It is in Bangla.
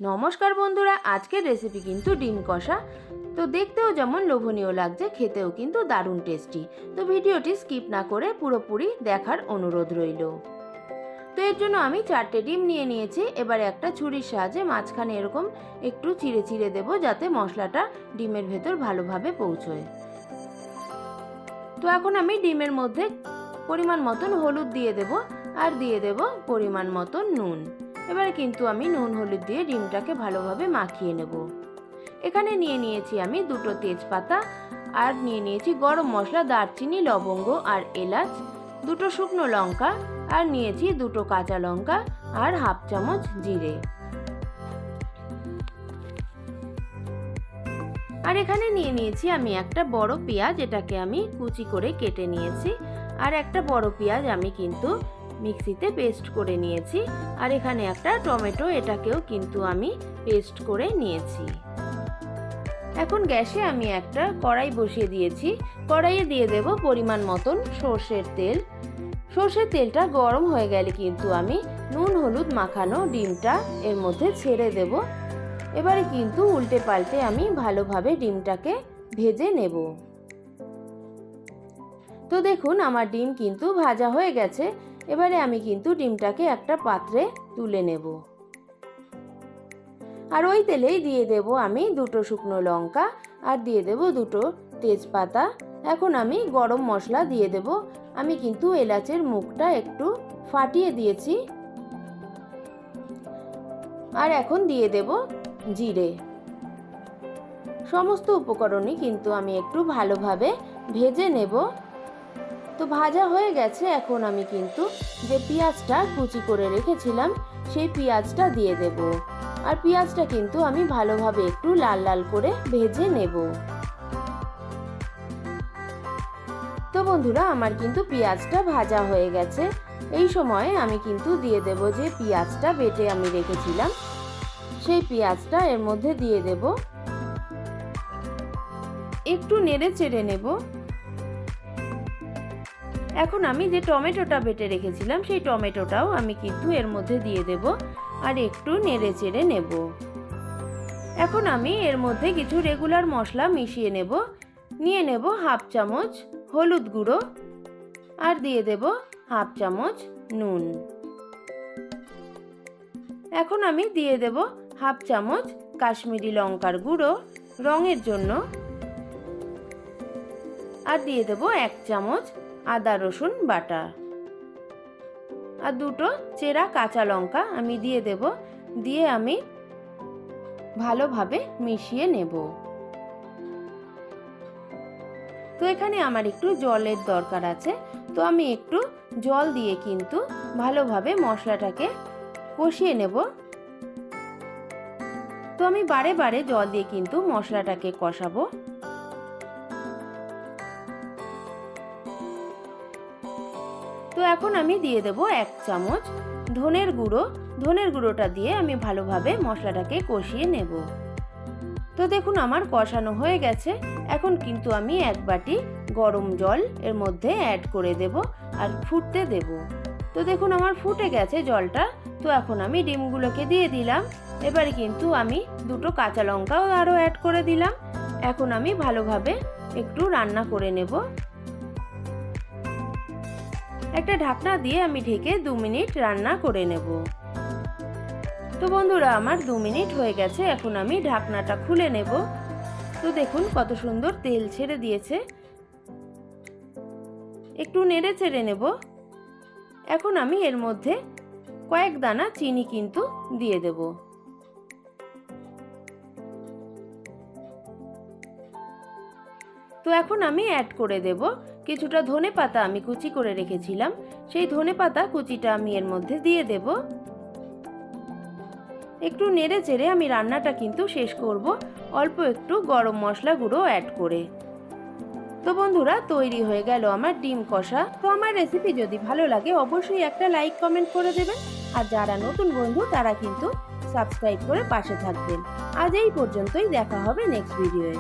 নমস্কার বন্ধুরা, আজকের রেসিপি কিন্তু ডিম কষা। তো দেখতেও যেমন লোভনীয় লাগছে, খেতেও কিন্তু দারুণ টেস্টি। তো ভিডিওটি স্কিপ না করে পুরোপুরি দেখার অনুরোধ রইল। তো এর জন্য আমি 4টে ডিম নিয়ে নিয়েছি। এবারে একটা ছুরির সাহায্যে মাঝখানে এরকম একটু চিড়ে চিড়ে দেবো, যাতে মশলাটা ডিমের ভেতর ভালোভাবে পৌঁছয়। তো এখন আমি ডিমের মধ্যে পরিমাণ মতন হলুদ দিয়ে দেব, আর দিয়ে দেব পরিমাণ মতন নুন। এবারে কিন্তু আমি নুন হলুদ দিয়ে ডিমটাকে ভালোভাবে মাখিয়ে নেব। এখানে নিয়ে নিয়েছি আমি 2টো তেজপাতা, আর নিয়ে নিয়েছি গরম মশলা, দারচিনি, লবঙ্গ আর এলাচ, 2টো শুকনো লঙ্কা, আর নিয়েছি 2টো কাঁচা লঙ্কা, আর হাফ চামচ জিরে। আর এখানে নিয়ে নিয়েছি আমি একটা বড় পেঁয়াজ, এটাকে আমি কুচি করে কেটে নিয়েছি। আর একটা বড় পেঁয়াজ আমি কিন্তু মিক্সিতে পেস্ট করে নিয়েছি। আর এখানে একটা টমেটো, এটাকেও কিন্তু আমি পেস্ট করে নিয়েছি। এখন গ্যাসে আমি একটা কড়াই বসিয়ে দিয়েছি। কড়াইয়ে দিয়ে দেব পরিমাণ মতন সর্ষের তেল। সর্ষের তেলটা গরম হয়ে গেলে কিন্তু আমি নুন হলুদ মাখানো ডিমটা এর মধ্যে ছেড়ে দেব। এবারে কিন্তু উল্টে পাল্টে আমি ভালোভাবে ডিমটাকে ভেজে নেব। তো দেখুন আমার ডিম কিন্তু ভাজা হয়ে গেছে। এবারে আমি কিন্তু ডিমটাকে একটা পাত্রে তুলে নেব। আর ওই তেলেই দিয়ে দেব আমি 2টো শুকনো লঙ্কা, আর দিয়ে দেব 2টো তেজপাতা। এখন আমি গরম মশলা দিয়ে দেব। আমি কিন্তু এলাচের মুখটা একটু ফাটিয়ে দিয়েছি। আর এখন দিয়ে দেব জিরে। সমস্ত উপকরণই কিন্তু আমি একটু ভালোভাবে ভেজে নেব। তো ভাজা হয়ে গেছে। এখন আমি কিন্তু যে পেঁয়াজটা কুচি করে রেখেছিলাম সেই পেঁয়াজটা দিয়ে দেব। আর পেঁয়াজটা কিন্তু আমি ভালোভাবে একটু লাল লাল করে ভেজে নেব। তো বন্ধুরা, আমার কিন্তু পেঁয়াজটা ভাজা হয়ে গেছে। এই সময়ে আমি কিন্তু দিয়ে দেব যে পেঁয়াজটা বেটে আমি রেখেছিলাম, সেই পেঁয়াজটা এর মধ্যে দিয়ে দেব। একটু নেড়ে চেড়ে নেব। এখন আমি যে টমেটোটা বেটে রেখেছিলাম সেই টমেটোটাও আমি কিন্তু এর মধ্যে দিয়ে দেব, আর একটু নেড়ে চেড়ে নেব। এখন আমি এর মধ্যে কিছু রেগুলার মশলা মিশিয়ে নেব। নিয়ে নেব হাফ চামচ হলুদ গুঁড়ো, আর দিয়ে দেব হাফ চামচ নুন। এখন আমি দিয়ে দেব হাফ চামচ কাশ্মীরি লঙ্কার গুঁড়ো রঙের জন্য, আর দিয়ে দেব 1 চামচ আদা রসুন বাটা, আর 2টো চেরা কাঁচা লঙ্কা আমি দিয়ে দেব। দিয়ে আমি ভালোভাবে মিশিয়ে নেব। তো এখানে আমার একটু জলের দরকার আছে, তো আমি একটু জল দিয়ে কিন্তু ভালোভাবে মশলাটাকে কষিয়ে নেব। তো আমি বারে বারে জল দিয়ে কিন্তু মশলাটাকে কষাবো। তো এখন আমি দিয়ে দেব 1 চামচ ধনের গুঁড়ো। ধনের গুঁড়োটা দিয়ে আমি ভালোভাবে মশলাটাকে কষিয়ে নেব। তো দেখুন আমার কষানো হয়ে গেছে। এখন কিন্তু আমি 1 বাটি গরম জল এর মধ্যে অ্যাড করে দেব, আর ফুটতে দেব। তো দেখুন আমার ফুটে গেছে জলটা। তো এখন আমি ডিমগুলোকে দিয়ে দিলাম। এবারে কিন্তু আমি 2টো কাঁচা লঙ্কাও আরও অ্যাড করে দিলাম। এখন আমি ভালোভাবে একটু রান্না করে নেব। একটা ঢাকনা দিয়ে আমি ঢেকে 2 মিনিট রান্না করে নেব। তো বন্ধুরা, আমার 2 মিনিট হয়ে গেছে। এখন আমি ঢাকনাটা খুলে নেব। তো দেখুন কত সুন্দর তেল ছেড়ে দিয়েছে। একটু নেড়ে চেড়ে নেব। এখন আমি এর মধ্যে কয়েক দানা চিনি কিন্তু দিয়ে দেব। তো এখন আমি অ্যাড করে দেব কিছুটা ধনেপাতা আমি কুচি করে রেখেছিলাম, সেই ধনেপাতা কুচিটা আমি এর মধ্যে দিয়ে দেব। একটু নেড়ে চেড়ে আমি রান্নাটা কিন্তু শেষ করব অল্প একটু গরম মশলা গুঁড়ো অ্যাড করে। তো বন্ধুরা, তৈরি হয়ে গেল আমার ডিম কষা। তো আমার রেসিপি যদি ভালো লাগে অবশ্যই একটা লাইক কমেন্ট করে দেবেন। আর যারা নতুন বন্ধু তারা কিন্তু সাবস্ক্রাইব করে পাশে থাকবেন। আজ এই পর্যন্তই, দেখা হবে নেক্সট ভিডিওয়ে।